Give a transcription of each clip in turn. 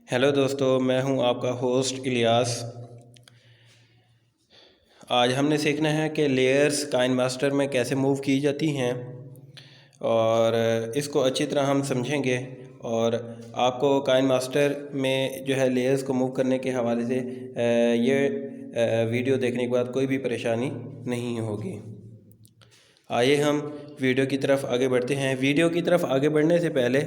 Hello दोस्तों, मैं हूं आपका होस्ट इलियास। आज हमने सीखना है कि लेयर्स काइन मास्टर में कैसे मूव की जाती हैं और इसको अच्छी तरह हम समझेंगे। और आपको काइन मास्टर में जो है लेयर्स को मूव करने के हवाले से ये वीडियो देखने के बाद कोई भी परेशानी नहीं होगी। आइए हम वीडियो की तरफ आगे बढ़ते हैं। वीडियो की तरफ आगे बढ़ने से पहले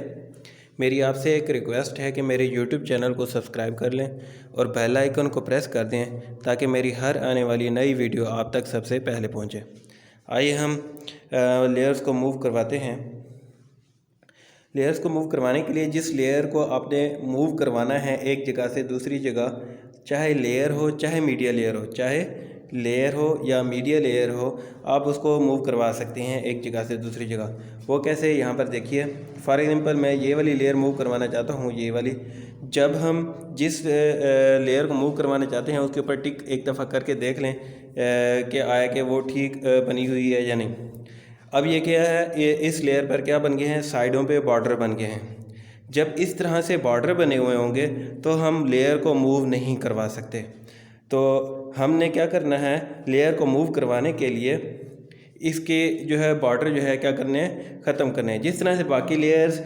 मेरी आपसे एक रिक्वेस्ट है कि मेरे यूट्यूब चैनल को सब्सक्राइब कर लें और बेल आइकन को प्रेस कर दें ताकि मेरी हर आने वाली नई वीडियो आप तक सबसे पहले पहुंचे। आइए हम लेयर्स को मूव करवाते हैं। लेयर्स को मूव करवाने के लिए जिस लेयर को आपने मूव करवाना है एक जगह से दूसरी जगह, चाहे लेयर हो चाहे मीडिया लेयर हो, चाहे लेयर हो या मीडिया लेयर हो, आप उसको मूव करवा सकते हैं एक जगह से दूसरी जगह। वो कैसे, यहाँ पर देखिए। फॉर एग्जांपल मैं ये वाली लेयर मूव करवाना चाहता हूँ, ये वाली। जब हम जिस लेयर को मूव करवाना चाहते हैं उसके ऊपर टिक एक दफ़ा करके देख लें कि आया कि वो ठीक बनी हुई है या नहीं। अब ये क्या है, ये इस लेयर पर क्या बन गए हैं, साइडों पे बॉर्डर बन गए हैं। जब इस तरह से बॉर्डर बने हुए होंगे तो हम लेयर को मूव नहीं करवा सकते। तो हमने क्या करना है, लेयर को मूव करवाने के लिए इसके जो है बॉर्डर जो है क्या करने हैं, ख़त्म करने हैं। जिस तरह से बाकी लेयर्स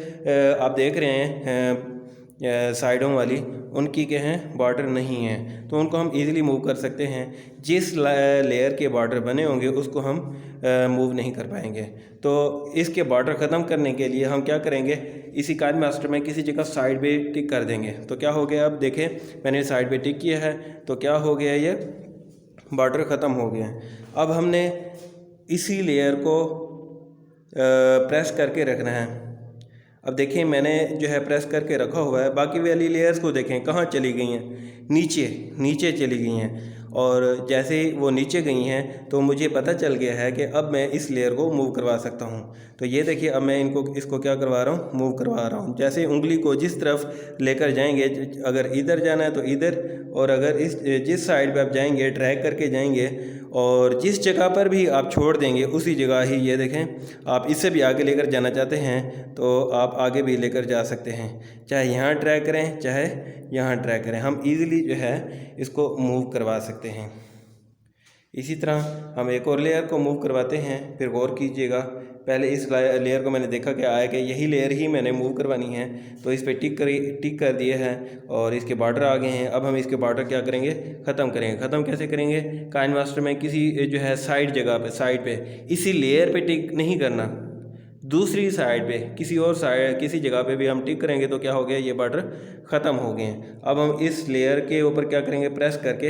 आप देख रहे हैं साइडों वाली, उनकी क्या हैं, बॉर्डर नहीं है, तो उनको हम इजीली मूव कर सकते हैं। जिस लेयर के बॉर्डर बने होंगे उसको हम मूव नहीं कर पाएंगे। तो इसके बॉर्डर ख़त्म करने के लिए हम क्या करेंगे, इसी काइन मास्टर में किसी जगह साइड पे टिक कर देंगे। तो क्या हो गया, अब देखें मैंने साइड पे टिक किया है तो क्या हो गया, ये बॉर्डर ख़त्म हो गया है। अब हमने इसी लेयर को प्रेस करके रखना है। अब देखिए मैंने जो है प्रेस करके रखा हुआ है। बाकी वाली लेयर्स को देखें कहाँ चली गई हैं, नीचे नीचे चली गई हैं। और जैसे ही वो नीचे गई हैं तो मुझे पता चल गया है कि अब मैं इस लेयर को मूव करवा सकता हूँ। तो ये देखिए अब मैं इसको क्या करवा रहा हूँ, मूव करवा रहा हूँ। जैसे उंगली को जिस तरफ लेकर जाएंगे, अगर इधर जाना है तो इधर, और अगर जिस साइड पे आप जाएंगे ड्रैग करके जाएंगे, और जिस जगह पर भी आप छोड़ देंगे उसी जगह ही, ये देखें आप इससे भी आगे लेकर जाना चाहते हैं तो आप आगे भी लेकर जा सकते हैं। चाहे यहाँ ड्रैग करें चाहे यहाँ ड्रैग करें, हम इजीली जो है इसको मूव करवा सकते हैं। इसी तरह हम एक और लेयर को मूव करवाते हैं। फिर गौर कीजिएगा, पहले इस लेयर को मैंने देखा कि आया कि यही लेयर ही मैंने मूव करवानी है, तो इस पर टिक कर दिए हैं और इसके बॉर्डर आ गए हैं। अब हम इसके बॉर्डर क्या करेंगे, ख़त्म करेंगे। ख़त्म कैसे करेंगे, काइन मास्टर में किसी जो है साइड जगह पे, साइड पे इसी लेयर पे टिक नहीं करना, दूसरी साइड पे किसी और साइड किसी जगह पे भी हम टिक करेंगे तो क्या हो गया, ये बॉर्डर ख़त्म हो गए हैं। अब हम इस लेयर के ऊपर क्या करेंगे, प्रेस करके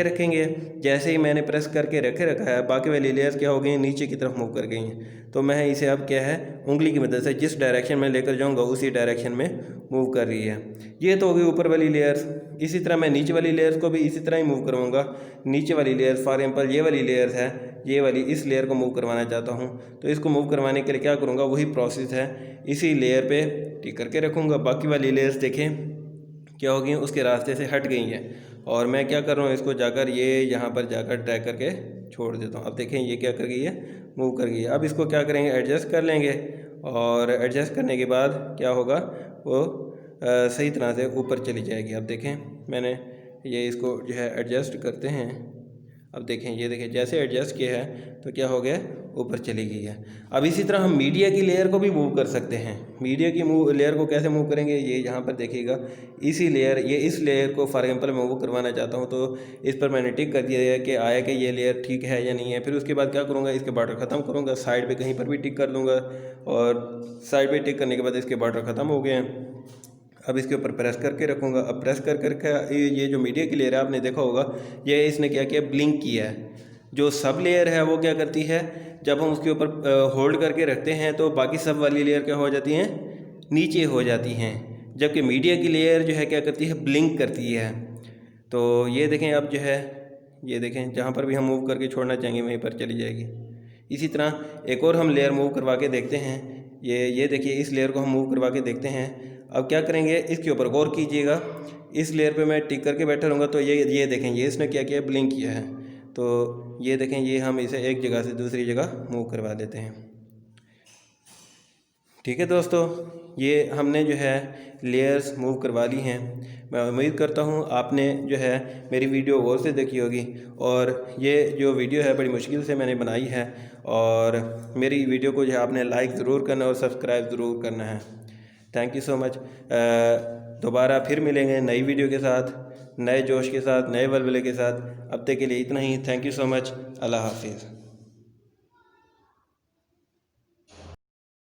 रखेंगे। जैसे ही मैंने प्रेस करके रखा है, बाकी वाली लेयर्स क्या हो गई हैं, नीचे की तरफ मूव कर गई हैं। तो मैं इसे अब क्या है, उंगली की मदद से जिस डायरेक्शन में लेकर जाऊँगा उसी डायरेक्शन में मूव कर रही है। ये तो हो गई ऊपर वाली लेयर्स। इसी तरह मैं नीचे वाली लेयर्स को भी इसी तरह ही मूव करवाऊँगा। नीचे वाली लेयर्स, फॉर एग्जाम्पल ये वाली लेयर्स है, ये वाली इस लेयर को मूव करवाना चाहता हूँ, तो इसको मूव करवाने के लिए क्या करूँगा, वही प्रोसेस है। इसी लेयर पे टिक करके रखूँगा। बाकी वाली लेयर्स देखें क्या हो गई, उसके रास्ते से हट गई हैं, और मैं क्या कर रहा हूँ, इसको जाकर ये यहाँ पर जाकर ड्रैग करके छोड़ देता हूँ। अब देखें ये क्या कर गई है, मूव कर गई है। अब इसको क्या करेंगे, एडजस्ट कर लेंगे, और एडजस्ट करने के बाद क्या होगा, वो सही तरह से ऊपर चली जाएगी। अब देखें मैंने ये इसको जो है एडजस्ट करते हैं। अब देखें, ये देखें जैसे एडजस्ट किया है तो क्या हो गया, ऊपर चली गई है। अब इसी तरह हम मीडिया की लेयर को भी मूव कर सकते हैं। मीडिया की लेयर को कैसे मूव करेंगे, ये यहाँ पर देखिएगा, इसी लेयर, ये इस लेयर को फॉर एग्जाम्पल मैं मूव करवाना चाहता हूँ, तो इस पर मैंने टिक कर दिया है कि आया कि ये लेयर ठीक है या नहीं है। फिर उसके बाद क्या करूँगा, इसके बॉर्डर ख़त्म करूँगा, साइड पर कहीं पर भी टिक कर लूँगा, और साइड पर टिक करने के बाद इसके बॉर्डर ख़त्म हो गए हैं। अब इसके ऊपर प्रेस करके रखूँगा। अब प्रेस करके ये जो मीडिया की लेयर है आपने देखा होगा, ये इसने क्या किया, ब्लिंक किया है। जो सब लेयर है वो क्या करती है, जब हम उसके ऊपर होल्ड करके रखते हैं तो बाकी सब वाली लेयर क्या हो जाती हैं, नीचे हो जाती हैं, जबकि मीडिया की लेयर जो है क्या करती है, ब्लिंक करती है। तो ये देखें अब जो है, ये देखें जहाँ पर भी हम मूव करके छोड़ना चाहेंगे वहीं पर चली जाएगी। इसी तरह एक और हम लेयर मूव करवा के देखते हैं। ये देखिए, इस लेयर को हम मूव करवा के देखते हैं। अब क्या करेंगे, इसके ऊपर गौर कीजिएगा, इस लेयर पे मैं टिक करके बैठा रहूँगा तो ये देखें, ये इसने क्या किया, ब्लिंक किया है। तो ये देखें, ये हम इसे एक जगह से दूसरी जगह मूव करवा देते हैं। ठीक है दोस्तों, ये हमने जो है लेयर्स मूव करवा ली हैं। मैं उम्मीद करता हूँ आपने जो है मेरी वीडियो गौर से देखी होगी, और ये जो वीडियो है बड़ी मुश्किल से मैंने बनाई है, और मेरी वीडियो को जो है आपने लाइक ज़रूर करना और सब्सक्राइब ज़रूर करना है। Thank you so much. दोबारा फिर मिलेंगे नई वीडियो के साथ, नए जोश के साथ, नए वलवले के साथ। अब तक के लिए इतना ही। Thank you so much. अल्लाह हाफिज़।